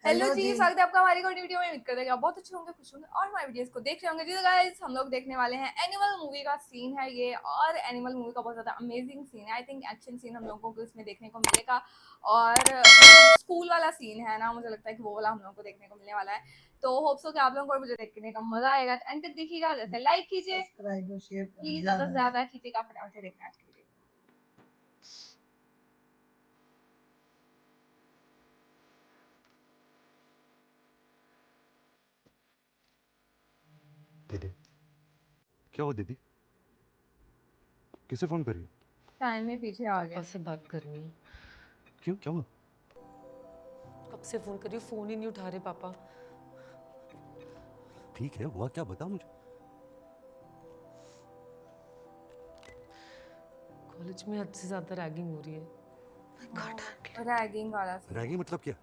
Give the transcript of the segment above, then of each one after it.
Hello जी, स्वागत है आपका हमारी कोई वीडियो में। उम्मीद करते हैं कि आप बहुत अच्छे होंगे, खुश होंगे और हमारी वीडियोस को देख रहे होंगे। जी गाइस, हम लोग देखने वाले हैं एनिमल मूवी का सीन है ये, और एनिमल मूवी का बहुत ज़्यादा अमेजिंग सीन है। आई थिंक एक्शन सीन हम लोगों को इसमें देखने को मिलेगा, और स्कूल वाला सीन है ना, मुझे लगता है कि वो वाला हम लोगों को देखने को मिलने वाला है। तो होप सो कि आप लोगों को मुझे देखने का मजा आएगा। एंड तक देखिएगा, जैसे लाइक कीजिए, प्लीज ज़्यादा से ज़्यादा कीजिएगा, फटाफट से देखना आज की वीडियो। दीदी, क्या हुआ दीदी? किसे फोन कर रही हो? टाइम में पीछे आ गया। पापा से बात करनी है। क्यों, क्या हुआ? कब से फोन कर रही हूँ, फोन ही नहीं उठा रहे पापा। ठीक है, हुआ क्या, बता मुझे। कॉलेज में हद से ज्यादा रैगिंग हो रही है। रैगिंग वाला सीन। रैगिंग मतलब क्या?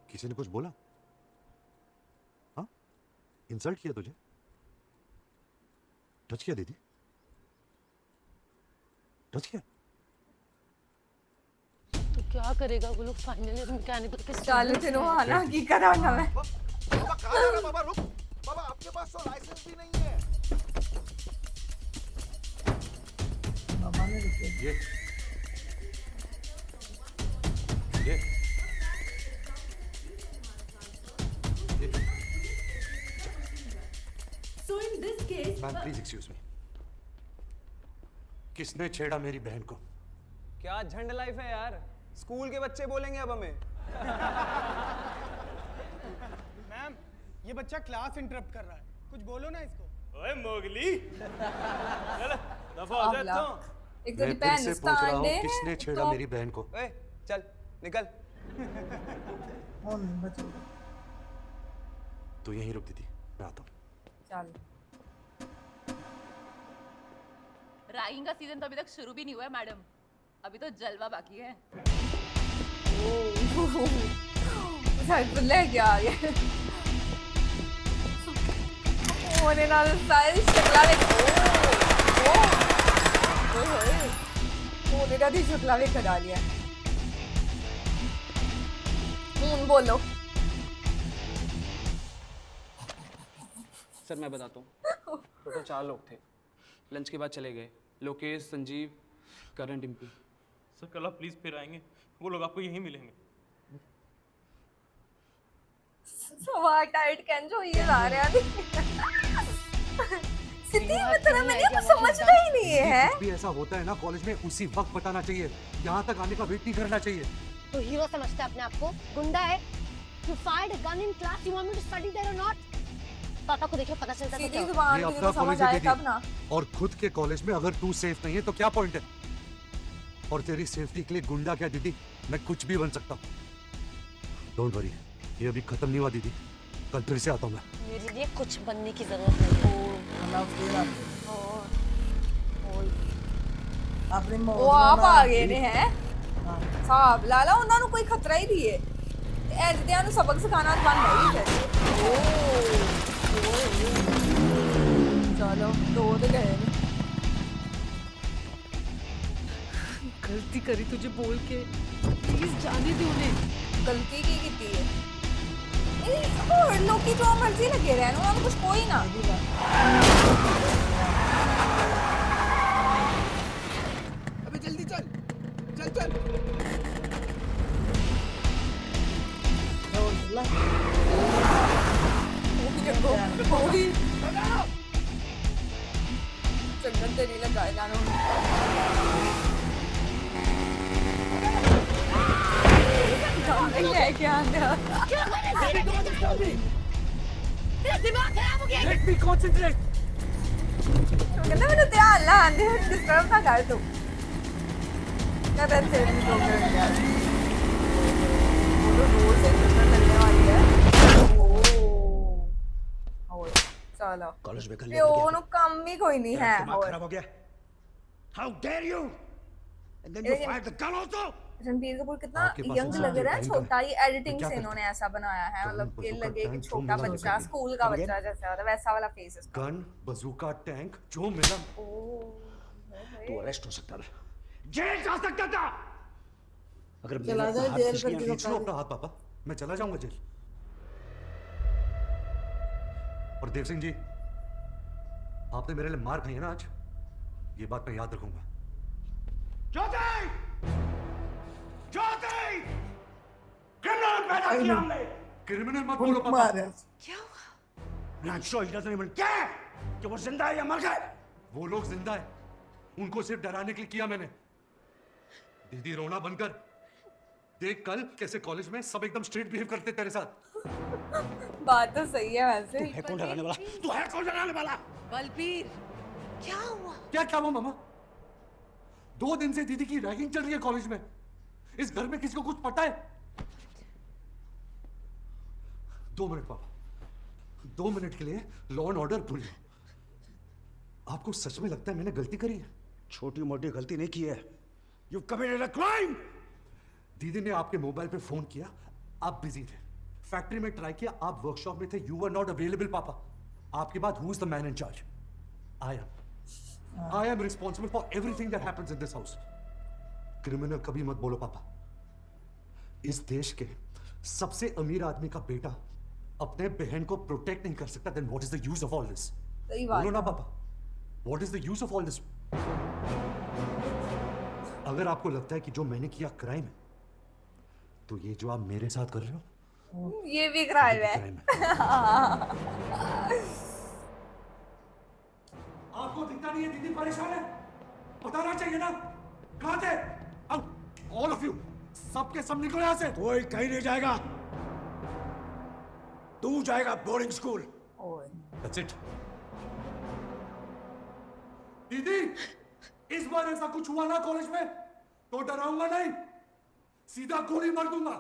किसी ने कुछ बोला? हाँ, इंसल्ट किया तुझे? टच किया दीदी? टच किया? तो क्या करेगा वो लोग, फाइनल ईयर मैकेनिकल के चालू से रोहाना की कराना मैं। बाबा कहाँ जा रहे हो? बाबा रुक। बाबा आपके पास तो लाइसेंस भी नहीं है। ये ये So in this case, ma'am please excuse me. किसने छेड़ा मेरी बहन को? क्या झंड लाइफ है यार, स्कूल के बच्चे बोलेंगे अब हमें। मैम, ये बच्चा क्लास इंटरप्ट कर रहा है, कुछ बोलो ना इसको। ओए मोगली, चल दफा हो जा अबला। तो। एक तो मैं डिपेंड फिर से पूछ रहा हूँ, स्टैंड किसने छेड़ा मेरी बहन को? ओए चल निकल। तू यहीं रुक दीदी, मैं आता हूँ। चल। रैगिंग का सीजन तो अभी तक शुरू भी नहीं हुआ है मैडम, अभी तो जलवा बाकी है। ओह ले क्या आ गया ओने नाल सारी शक्ला वे ओने दा दी शक्ला वे करा लिया। बोलो। सर मैं बताता हूँ, टोटल 4 लोग थे, लंच के बाद चले गए। लोकेश, संजीव, करण, डिम्पी। सर कल आप प्लीज फिर आएंगे, वो लोग आपको यहीं मिलेंगे। सवार टाइट कैन जो ये आ रहा है सिटी में तरह मैंने कुछ समझना ही नहीं है। कुछ भी ऐसा होता है ना कॉलेज में, उसी वक्त बताना चाहिए, यहाँ तक आने का वेट नहीं करना चाहिए। तो हीरो समझता है अपने आप को, गुंडा है। You fired a gun in class. You want me to study there or not? पापा को देखो, पता चलता है सीधी क्या। जुबान ये तुझे अपना तो समझ कॉलेज आए है तब ना। दीदी, और खुद के कॉलेज में अगर तू सेफ नहीं है तो क्या पॉइंट है? और तेरी सेफ्टी के लिए गुंडा क्या दीदी, मैं कुछ भी बन सकता हूँ। डोंट वरी, ये अभी खत्म नहीं हुआ दीदी, कल फिर से आता हूँ मैं। मेरे लिए कुछ बनने की जरूरत नहीं है। ਉਹ ਆਪ ਆ ਗਏ ਨੇ ਹੈ ਸਾਬ ਲਾ ਲਾ ਉਹਨਾਂ ਨੂੰ ਕੋਈ ਖਤਰਾ ਹੀ ਨਹੀਂ ਹੈ ਤੇ ਐਜਦਿਆਂ ਨੂੰ ਸਬਕ ਸਿਖਾਉਣਾ ਬਣਦਾ ਹੀ ਹੈ। ਚਲੋ ਦੋ ਤੇ ਗਏ ਨੇ। गलती करी तुझे बोल के, प्लीज जाने दे उन्हें। ਗਲਤੀ ਕੀ ਕੀਤੀ ਹੈ? ਇਹ ਹੋਰ ਲੋਕੀ ਜੋ ਮਰਜ਼ੀ ਲੱਗੇ ਰਹਿਣ, ਉਹਨਾਂ ਨੂੰ ਕੁਝ ਕੋਈ ਨਾ। अबे जल्दी चल, चल चल। ਉਹੀ ਚੰਗਨ ਤੇ ਨਹੀਂ ਲੱਗਾ ਇਹਨਾਂ ਨੂੰ। ਲੈ ਕੇ ਆਂਦਾ तेरा दिमाग खराब हो गया। Let me concentrate. ਕਹਿੰਦਾ ਮੈਨੂੰ ਧਿਆਨ ਲਾ ਆਂਦੇ ਡਿਸਟਰਬ ਨਾ ਕਰ ਤੂੰ। ਕਦਰ से नहीं तो कर यार वो तो रोड से निकल मिलने वाली है। और चलो कॉलेज में कर ਤੇ ਉਹਨੂੰ ਕੰਮ ਹੀ ਕੋਈ ਨਹੀਂ ਹੈ। दिमाग खराब हो गया। How dare you? And then you fired the gun also? Ranbir Kapoor कितना आपके पास यंग इंसान लग रहा है, है, छोटा ही एडिटिंग क्या से करते इन्होंने ऐसा बनाया है, मतलब कि बंदूक, लगे कि टैंक, छोटा जो मिला बच्चा वो स्कूल का बच्चा जैसा होता है वैसा वाला फेस है उसका। गन, बजूका, टैंक, जो मिला। तू अरेस्ट हो सकता था, जेल जा सकता था। अगर मैंने अपना हाथ खींच लिया, खींच लो अपना हाथ पापा। मैं चला जाऊंगा जेल। और देव सिंह जी, आपने मेरे लिए मार खाई है ना आज, ये बात मैं याद रखूंगा। ज्योति! ज्योति! क्रिमिनल पैदा किया हमने! क्रिमिनल मत बोलो पापा। And I'm sure he doesn't even care कि वो जिंदा है या मर गए। वो लोग जिंदा है, उनको सिर्फ डराने के लिए किया मैंने। दीदी रोना बंद कर। देख कल कैसे कॉलेज में सब एकदम स्ट्रेट बिहेव करते तेरे साथ। बात तो सही है वैसे। है कौन डराने वाला? तू है कौन डराने वाला? बलबीर, क्या हुआ? क्या हुआ मामा? 2 दिन से दीदी की रैगिंग चल रही है कॉलेज में। इस घर में किसी को कुछ पता है? 2 मिनट पापा, 2 मिनट के लिए लॉ एंड ऑर्डर भूल जाओ। आपको सच में लगता है मैंने गलती करी है? छोटी मोटी गलती नहीं की है। You've committed a crime! दीदी ने आपके मोबाइल पे फोन किया, आप बिजी थे। फैक्ट्री में ट्राई किया, आप वर्कशॉप में थे। यू वर नॉट अवेलेबल पापा। आपके बाद who is the man in charge? I am responsible for everything that happens in this house. Criminal कभी मत बोलो पापा। इस देश के सबसे अमीर आदमी का बेटा अपने बहन को प्रोटेक्ट नहीं कर सकता, then what is the use of all this? सही बात बोलो ना है। पापा, what is the use of all this? अगर आपको लगता है कि जो मैंने किया क्राइम है, तो ये जो आप मेरे साथ कर रहे हो ये भी क्राइम है। क्राइम है। आपको दिखता नहीं है दीदी परेशान है? बताना चाहिए ना। कहां थे? अब ऑल ऑफ यू, सबके सब निकलो यहां से। कोई कहीं नहीं जाएगा। तू जाएगा बोर्डिंग स्कूल। That's it. दीदी, इस बार ऐसा कुछ हुआ ना कॉलेज में तो डराऊंगा नहीं, सीधा गोली मार दूंगा।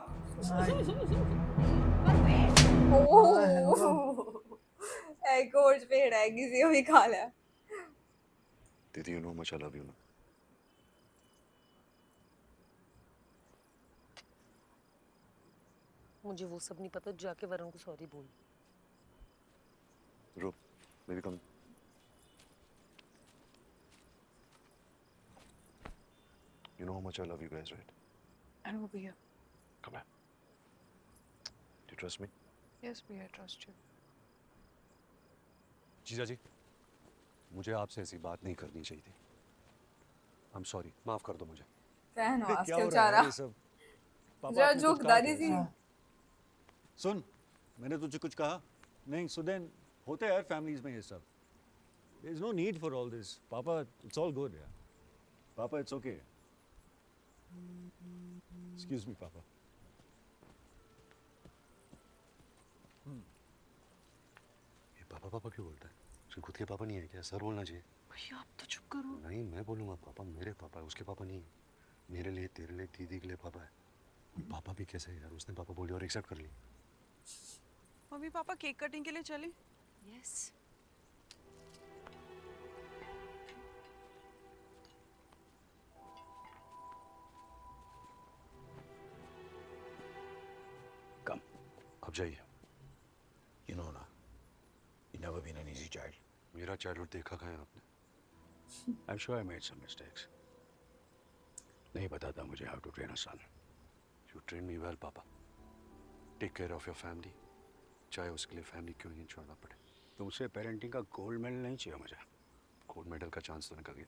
कोच पे है किसी को भी खा लिया। दीदी, you know much I love you ना। मुझे वो सब नहीं पता, जाके वरुण को सॉरी बोल। रुक, baby come. You know how much I love you guys, right? I know, Bhaiya. Come here. Do you trust me? Yes, Bhaiya, I trust you. जीजा जी, मुझे आपसे ऐसी बात नहीं करनी चाहिए थी। I'm sorry, माफ कर दो मुझे। कहनो क्या आस्ते हो रहा बेचारा। है ये सब? पापा, जरा आपने कुछ जोकदारी कहा क्या? सी। सुन, मैंने तुझे कुछ कहा? नहीं सुदेन, होते हैं यार फैमिलीज में ये सब। There is no need for all this. पापा, it's all good यार। पापा, it's okay. Excuse me, पापा। ये पापा पापा क्यों बोलता है? उसके खुद के पापा नहीं है क्या? सर बोलना चाहिए। भैया आप तो चुप करो। नहीं, मैं बोलूंगा पापा मेरे पापा है, उसके पापा नहीं है। मेरे लिए, तेरे लिए, दीदी के लिए पापा है। पापा भी कैसे है यार? उसने पापा बोली और एक्सेप्ट कर ली। मम्मी पापा केक कटिंग के लिए चले? यस। Come. अब जाइए। You know ना, you never been an easy child. मेरा चाइल्डहुड देखा कहाँ है आपने? I'm sure I made some mistakes. नहीं पता था मुझे how to train a son. You trained me well, पापा। Take care of your family, चाहे उसके लिए फैमिली क्यों नहीं छोड़ना पड़े। तुमसे पेरेंटिंग का गोल्ड मेडल नहीं चाहिए मुझे। गोल्ड मेडल का चांस तो निकल गया।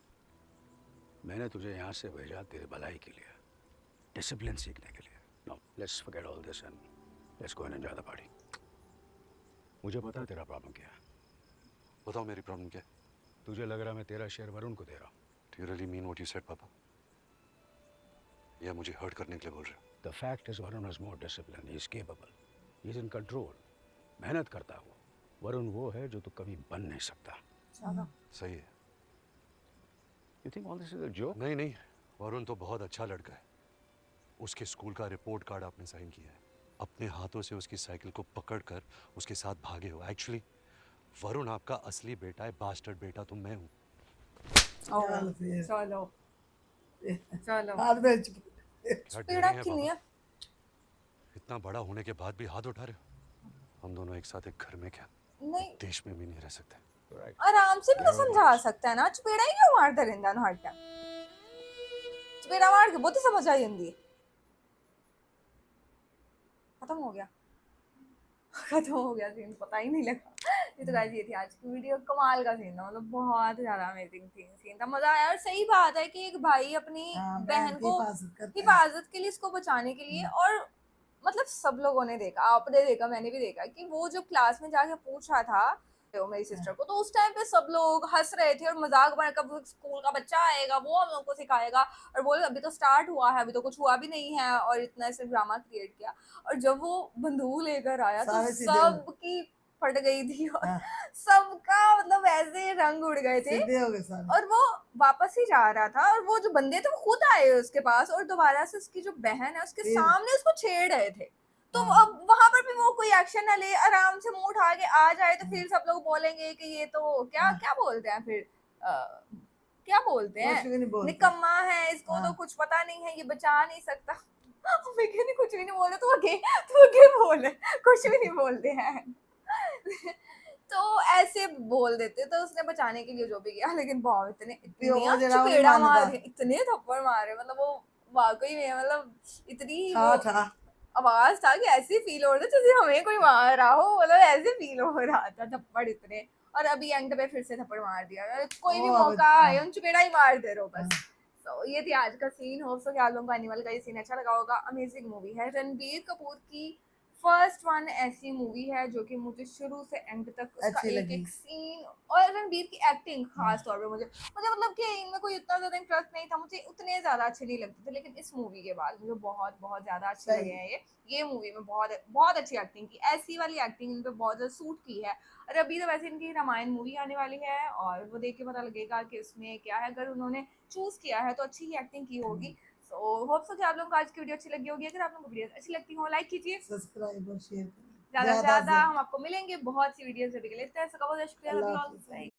मैंने तुझे यहाँ से भेजा तेरे भलाई के लिए, डिसिप्लिन सीखने के लिए। No, let's forget all this and let's go and enjoy the party. मुझे पता है तेरा प्रॉब्लम क्या है। बताओ मेरी प्रॉब्लम क्या है? तुझे लग रहा मैं तेरा शेयर वरुण को दे रहा हूँ। Do you really mean what you said, पापा? या मुझे हर्ट करने के लिए बोल रहे हो? The fact is Varun has more discipline. He is capable. He is in control. मेहनत करता है वो। वरुण वो है जो तू कभी बन नहीं सकता। सही है। You think all this is a joke? नहीं नहीं, वरुण तो बहुत अच्छा लड़का है। उसके स्कूल का रिपोर्ट कार्ड आपने साइन किया है। अपने हाथों से उसकी साइकिल को पकड़कर उसके साथ भागे हो। एक्चुअली वरुण आपका असली बेटा है, बास्टर्ड बेटा तो मैं हूँ। चलो चलो। क्या डरे पीड़ा हैं क्यों नहीं पापा? है? इतना बड़ा होने के बाद भी हाथ उठा रहे हो? हम दोनों एक साथ एक घर में क्या नहीं, देश में भी नहीं रह सकते। आराम से भी तो समझा सकता है ना। चपेड़ा ही क्यों मारता रहंदा नु हर टाइम? चपेड़ा मार के बहुत ही समझ आई जंदी है। खत्म हो गया खत्म हो गया सीन, पता ही नहीं लगा। ये तो गाइस ये थी आज की वीडियो, कमाल का सीन था, मतलब बहुत ज्यादा अमेजिंग सीन था, मजा आया। और सही बात है कि एक भाई अपनी बहन को हिफाजत के लिए, इसको बचाने के लिए, और मतलब सब लोगों ने देखा, आपने देखा, मैंने भी देखा कि वो जो क्लास में जाके पूछा था मेरी सिस्टर को, तो उस टाइम पे सब लोग हंस रहे थे और मजाक बना, कब स्कूल का बच्चा आएगा वो हम लोग को सिखाएगा, और बोले अभी तो स्टार्ट हुआ है, अभी तो कुछ हुआ भी नहीं है, और इतना ऐसे ड्रामा क्रिएट किया। और जब वो बंदूक लेकर आया तो सबकी फट गई थी, और सबका मतलब ऐसे रंग उड़ गए थे, और वो वापस ही जा रहा था, और वो जो बंदे थे वो खुद आए उसके पास, और दोबारा से उसकी जो बहन है उसके सामने उसको छेड़ रहे थे। तो अब वहां पर भी वो कोई एक्शन ना ले, आराम से मुंह उठा के आ जाए, तो फिर सब लोग बोलेंगे कि ये तो क्या क्या बोलते हैं फिर, क्या बोलते हैं, निकम्मा है, इसको तो कुछ पता नहीं है, ये बचा नहीं सकता। नहीं कुछ भी नहीं बोले, तो आगे बोले, कुछ भी नहीं बोलते हैं। तो ऐसे बोल देते, तो उसने बचाने के लिए जो भी किया, लेकिन बहुत इतने चपेड़ा मारे, इतने थप्पड़ मारे, मतलब वो वाकई में मतलब इतनी आवाज था कि ऐसे फील हो रहा था जैसे हमें कोई मार रहा हो, मतलब ऐसे फील हो रहा था, थप्पड़ इतने। और अभी एंड पे फिर से थप्पड़ मार दिया, कोई भी मौका आए उन चपेड़ा ही मार दे रहो बस। तो ये थी आज का सीन, होप सो कि आप लोगों को एनिमल का ये सीन अच्छा लगा होगा। अमेजिंग मूवी है, रणबीर कपूर की फर्स्ट वन ऐसी मूवी है जो कि मुझे शुरू से एंड तक उसका एक एक सीन, और रणबीर की एक्टिंग खास तौर पे मुझे मतलब कि इनमें कोई उतना ज्यादा इंटरेस्ट नहीं था, मुझे उतने ज्यादा अच्छे नहीं लगते थे, लेकिन इस मूवी के बाद मुझे बहुत बहुत ज्यादा अच्छे लगे हैं ये मूवी में बहुत बहुत अच्छी एक्टिंग की, ऐसी वाली एक्टिंग इन पे बहुत ज्यादा सूट की है। और अभी तो वैसे इनकी रामायण मूवी आने वाली है, और वो देख के पता लगेगा कि उसमें क्या है, अगर उन्होंने चूज किया है तो अच्छी ही एक्टिंग की होगी। सो होप सो कि आप लोगों को आज की वीडियो अच्छी लगी होगी। अगर आप लोगों को वीडियो अच्छी लगती हो लाइक कीजिए, सब्सक्राइब और शेयर ज्यादा से ज्यादा हम आपको मिलेंगे बहुत सी वीडियोस के लिए। शुक्रिया।